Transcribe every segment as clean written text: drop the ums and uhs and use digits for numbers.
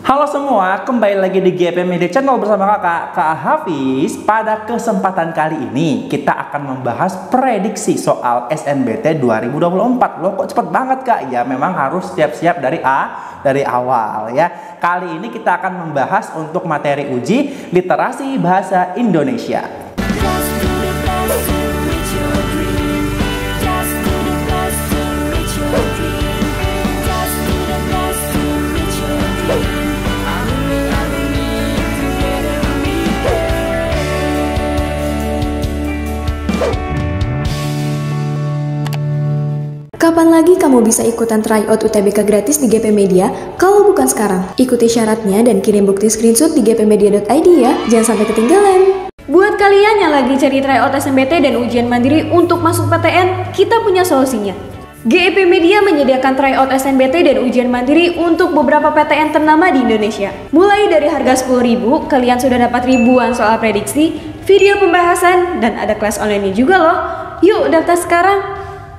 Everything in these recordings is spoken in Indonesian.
Halo semua, kembali lagi di GP Media Channel bersama Kak Hafiz. Pada kesempatan kali ini kita akan membahas prediksi soal SNBT 2024. Loh kok cepet banget Kak? Ya memang harus siap-siap dari awal ya. Kali ini kita akan membahas untuk materi uji literasi bahasa Indonesia. Kapan lagi kamu bisa ikutan tryout UTBK gratis di GP Media kalau bukan sekarang? Ikuti syaratnya dan kirim bukti screenshot di gpmedia.id ya, jangan sampai ketinggalan. Buat kalian yang lagi cari tryout SNBT dan ujian mandiri untuk masuk PTN, kita punya solusinya. GP Media menyediakan tryout SNBT dan ujian mandiri untuk beberapa PTN ternama di Indonesia. Mulai dari harga 10.000, kalian sudah dapat ribuan soal prediksi, video pembahasan, dan ada kelas online juga loh. Yuk daftar sekarang!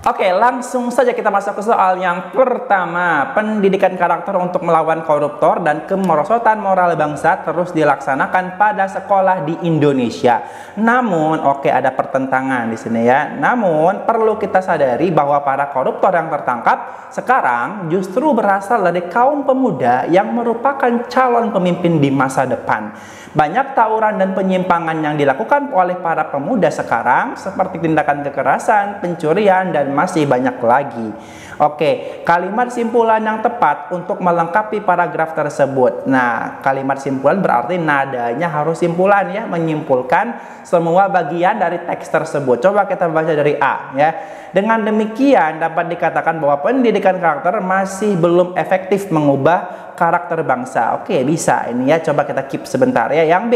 Oke, langsung saja kita masuk ke soal yang pertama. Pendidikan karakter untuk melawan koruptor dan kemerosotan moral bangsa terus dilaksanakan pada sekolah di Indonesia. Namun, ada pertentangan di sini ya. Namun, perlu kita sadari bahwa para koruptor yang tertangkap sekarang justru berasal dari kaum pemuda yang merupakan calon pemimpin di masa depan. Banyak tawuran dan penyimpangan yang dilakukan oleh para pemuda sekarang seperti tindakan kekerasan, pencurian, dan masih banyak lagi. Oke, kalimat simpulan yang tepat untuk melengkapi paragraf tersebut. Nah, kalimat simpulan berarti nadanya harus simpulan ya, menyimpulkan semua bagian dari teks tersebut. Coba kita baca dari A ya. Dengan demikian dapat dikatakan bahwa pendidikan karakter masih belum efektif mengubah karakter bangsa. Oke, bisa ini ya. Coba kita keep sebentar ya. Yang B.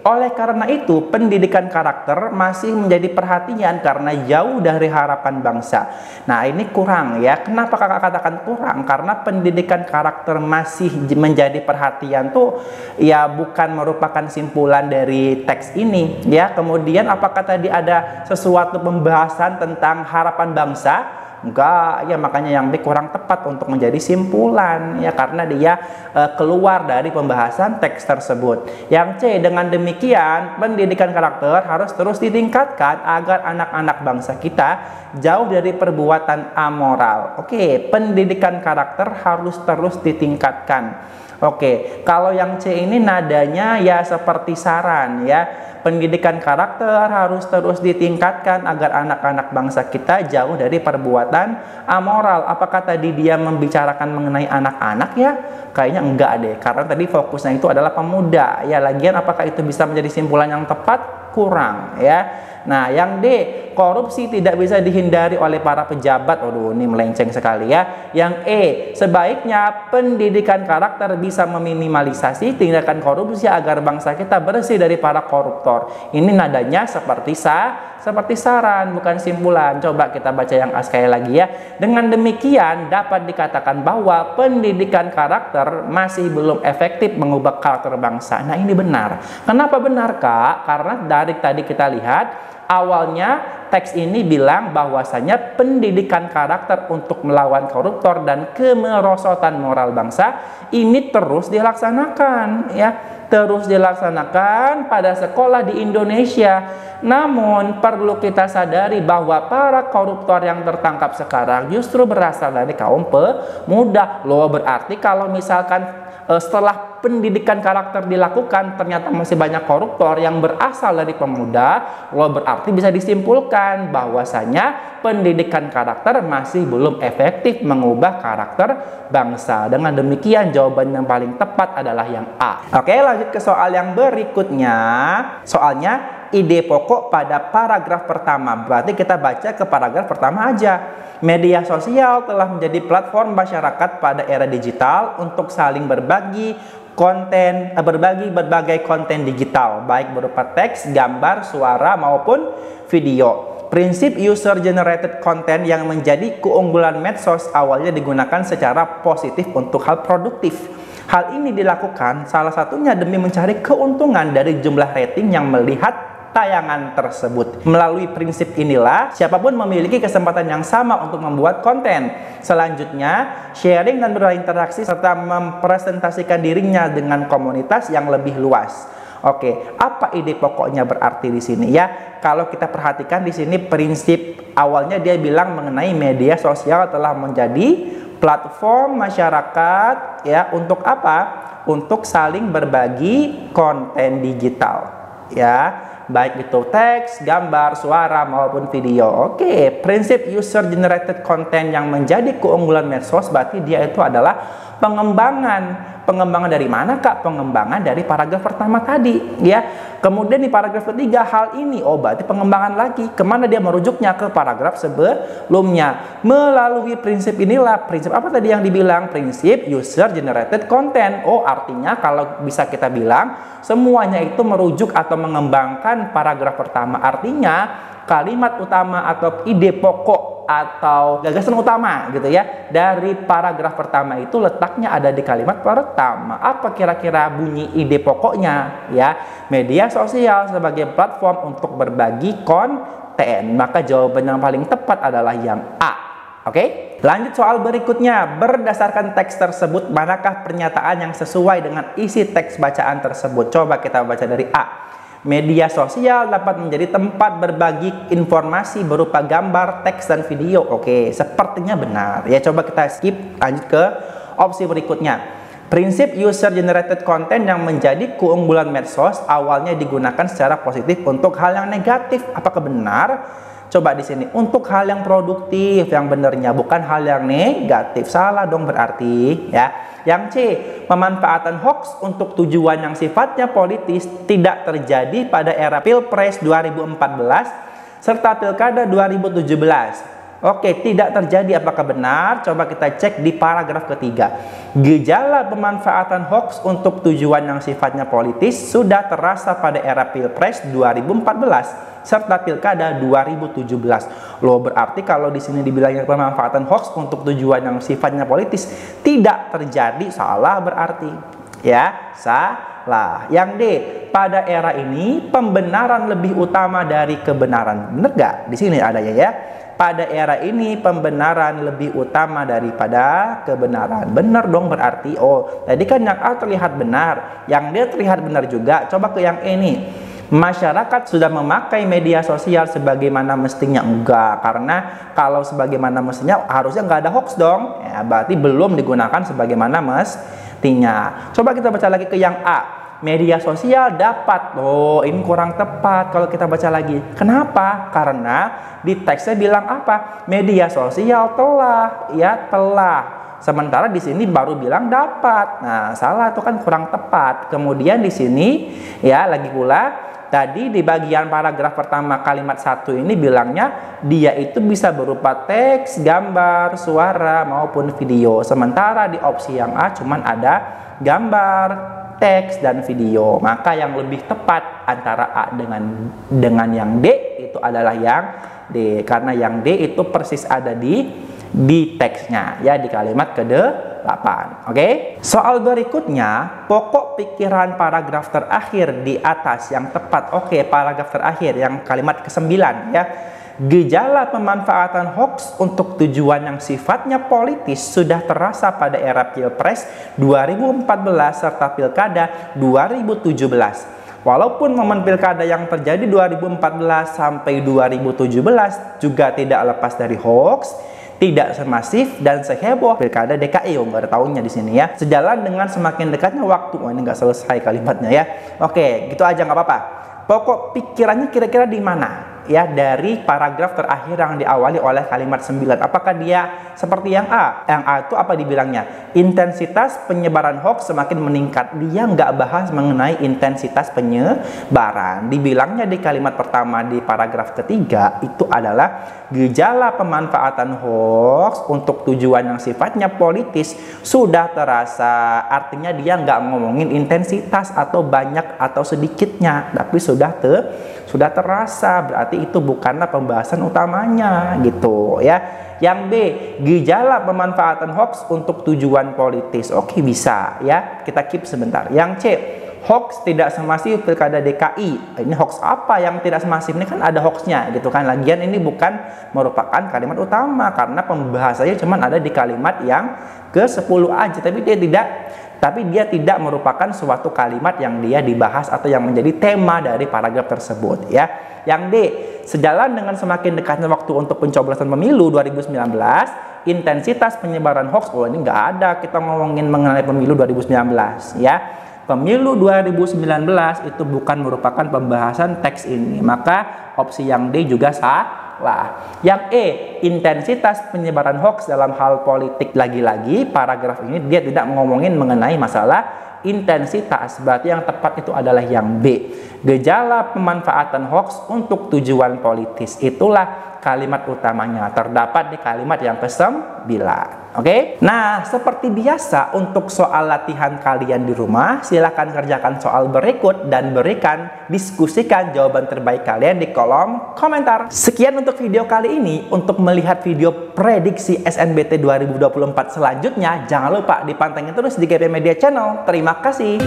Oleh karena itu, pendidikan karakter masih menjadi perhatian karena jauh dari harapan bangsa. Nah, ini kurang ya. Kenapa kakak katakan kurang? Karena pendidikan karakter masih menjadi perhatian tuh ya bukan merupakan simpulan dari teks ini ya. Kemudian apakah tadi ada sesuatu pembahasan tentang harapan bangsa? Enggak, ya makanya yang B kurang tepat untuk menjadi simpulan ya karena dia keluar dari pembahasan teks tersebut. Yang C, dengan demikian pendidikan karakter harus terus ditingkatkan agar anak-anak bangsa kita jauh dari perbuatan amoral. Oke, pendidikan karakter harus terus ditingkatkan. Oke, kalau yang C ini nadanya ya seperti saran ya. Pendidikan karakter harus terus ditingkatkan agar anak-anak bangsa kita jauh dari perbuatan amoral. Apakah tadi dia membicarakan mengenai anak-anak ya? Kayaknya enggak deh, karena tadi fokusnya itu adalah pemuda. Ya, lagian apakah itu bisa menjadi simpulan yang tepat? Kurang ya. Nah, yang D, korupsi tidak bisa dihindari oleh para pejabat. Aduh, ini melenceng sekali ya. Yang E, sebaiknya pendidikan karakter bisa meminimalisasi tindakan korupsi agar bangsa kita bersih dari para koruptor. Ini nadanya seperti saran, bukan simpulan. Coba kita baca yang A sekali lagi ya. Dengan demikian dapat dikatakan bahwa pendidikan karakter masih belum efektif mengubah karakter bangsa. Nah, ini benar. Kenapa benar, Kak? Karena dari tadi kita lihat awalnya teks ini bilang bahwasanya pendidikan karakter untuk melawan koruptor dan kemerosotan moral bangsa ini terus dilaksanakan ya, terus dilaksanakan pada sekolah di Indonesia. Namun perlu kita sadari bahwa para koruptor yang tertangkap sekarang justru berasal dari kaum pemuda. Loh, berarti kalau misalkan setelah pendidikan karakter dilakukan ternyata masih banyak koruptor yang berasal dari pemuda, loh berarti bisa disimpulkan bahwasanya pendidikan karakter masih belum efektif mengubah karakter bangsa. Dengan demikian jawaban yang paling tepat adalah yang A. Oke, lanjut ke soal yang berikutnya. Soalnya ide pokok pada paragraf pertama. Berarti kita baca ke paragraf pertama aja. Media sosial telah menjadi platform masyarakat pada era digital untuk saling berbagi berbagai konten digital, baik berupa teks, gambar, suara maupun video. Prinsip user generated content yang menjadi keunggulan medsos awalnya digunakan secara positif untuk hal produktif. Hal ini dilakukan salah satunya demi mencari keuntungan dari jumlah rating yang melihat tayangan tersebut. Melalui prinsip inilah, siapapun memiliki kesempatan yang sama untuk membuat konten. Selanjutnya, sharing dan berinteraksi serta mempresentasikan dirinya dengan komunitas yang lebih luas. Oke, apa ide pokoknya berarti di sini ya? Kalau kita perhatikan di sini prinsip awalnya dia bilang mengenai media sosial telah menjadi platform masyarakat ya untuk apa? Untuk saling berbagi konten digital ya, baik itu teks, gambar, suara maupun video. Oke, prinsip user generated content yang menjadi keunggulan medsos berarti dia itu adalah pengembangan. Pengembangan dari mana, Kak? Pengembangan dari paragraf pertama tadi ya. Kemudian di paragraf ketiga hal ini, oh berarti pengembangan lagi. Kemana dia merujuknya? Ke paragraf sebelumnya. Melalui prinsip inilah, prinsip apa tadi yang dibilang? Prinsip user generated content. Oh artinya kalau bisa kita bilang semuanya itu merujuk atau mengembangkan paragraf pertama. Artinya kalimat utama atau ide pokok atau gagasan utama gitu ya dari paragraf pertama itu letaknya ada di kalimat pertama. Apa kira-kira bunyi ide pokoknya ya? Media sosial sebagai platform untuk berbagi konten. Maka jawaban yang paling tepat adalah yang A. Oke? Lanjut soal berikutnya. Berdasarkan teks tersebut, manakah pernyataan yang sesuai dengan isi teks bacaan tersebut? Coba kita baca dari A. Media sosial dapat menjadi tempat berbagi informasi berupa gambar, teks, dan video. Oke, sepertinya benar. Ya, coba kita skip, lanjut ke opsi berikutnya. Prinsip user generated content yang menjadi keunggulan medsos awalnya digunakan secara positif untuk hal yang negatif. Apakah benar? Coba di sini untuk hal yang produktif, yang benernya bukan hal yang negatif. Salah dong berarti ya. Yang C, pemanfaatan hoax untuk tujuan yang sifatnya politis tidak terjadi pada era Pilpres 2014 serta Pilkada 2017. Oke, tidak terjadi. Apakah benar? Coba kita cek di paragraf ketiga. Gejala pemanfaatan hoax untuk tujuan yang sifatnya politis sudah terasa pada era Pilpres 2014 serta Pilkada 2017. Loh, berarti kalau di sini dibilangnya pemanfaatan hoax untuk tujuan yang sifatnya politis tidak terjadi, salah berarti. Ya, salah. Yang D, pada era ini pembenaran lebih utama dari kebenaran. Benar gak? Di sini adanya ya. Pada era ini pembenaran lebih utama daripada kebenaran. Benar dong berarti. Oh, tadi kan yang A terlihat benar, yang D terlihat benar juga. Coba ke yang E nih. Masyarakat sudah memakai media sosial sebagaimana mestinya. Enggak, karena kalau sebagaimana mestinya harusnya nggak ada hoax dong ya, berarti belum digunakan sebagaimana mestinya. Coba kita baca lagi ke yang A. Media sosial dapat. Oh, ini kurang tepat kalau kita baca lagi. Kenapa? Karena di teksnya bilang apa? Media sosial telah, ya telah. Sementara di sini baru bilang dapat. Nah, salah, itu kan kurang tepat. Kemudian di sini ya lagi pula tadi di bagian paragraf pertama kalimat 1 ini bilangnya dia itu bisa berupa teks, gambar, suara maupun video. Sementara di opsi yang A cuman ada gambar, teks, dan video. Maka yang lebih tepat antara A dengan yang D itu adalah yang D, karena yang D itu persis ada di teksnya ya, di kalimat ke-8. Oke? Soal berikutnya, pokok pikiran paragraf terakhir di atas yang tepat. Oke, paragraf terakhir yang kalimat ke-9 ya. Gejala pemanfaatan hoax untuk tujuan yang sifatnya politis sudah terasa pada era Pilpres 2014 serta Pilkada 2017. Walaupun momen Pilkada yang terjadi 2014 sampai 2017 juga tidak lepas dari hoax, tidak semasif dan seheboh Pilkada DKI. Oh, nggak ada tahunnya di sini ya. Sejalan dengan semakin dekatnya waktu. Oh, ini nggak selesai kalimatnya ya. Oke, gitu aja nggak apa-apa. Pokok pikirannya kira-kira di mana? Ya, dari paragraf terakhir yang diawali oleh kalimat 9. Apakah dia seperti yang A? Yang A itu apa dibilangnya? Intensitas penyebaran hoax semakin meningkat. Dia nggak bahas mengenai intensitas penyebaran. Dibilangnya di kalimat pertama di paragraf ketiga itu adalah gejala pemanfaatan hoax untuk tujuan yang sifatnya politis sudah terasa. Artinya dia nggak ngomongin intensitas atau banyak atau sedikitnya, tapi sudah terasa. Berarti itu bukanlah pembahasan utamanya gitu ya. Yang B, gejala pemanfaatan hoax untuk tujuan politis. Oke, bisa ya, kita keep sebentar. Yang C, hoax tidak semasif pilkada DKI. Ini hoax apa yang tidak semasif? Ini kan ada hoaxnya gitu kan. Lagian ini bukan merupakan kalimat utama karena pembahasannya cuma ada di kalimat yang ke-10 aja, tapi dia tidak merupakan suatu kalimat yang dia dibahas atau yang menjadi tema dari paragraf tersebut ya. Yang D, sejalan dengan semakin dekatnya waktu untuk pencoblosan pemilu 2019, intensitas penyebaran hoax, ini nggak ada kita ngomongin mengenai pemilu 2019 ya. Pemilu 2019 itu bukan merupakan pembahasan teks ini, maka opsi yang D juga salah. Yang E, intensitas penyebaran hoax dalam hal politik, lagi-lagi paragraf ini dia tidak ngomongin mengenai masalah intensitas, berarti yang tepat itu adalah yang B. Gejala pemanfaatan hoax untuk tujuan politis, itulah kalimat utamanya, terdapat di kalimat yang ke-9. Oke? Nah, seperti biasa untuk soal latihan kalian di rumah, silahkan kerjakan soal berikut dan diskusikan jawaban terbaik kalian di kolom komentar. Sekian untuk video kali ini. Untuk melihat video prediksi SNBT 2024 selanjutnya, jangan lupa dipantengin terus di GP Media Channel. Terima kasih.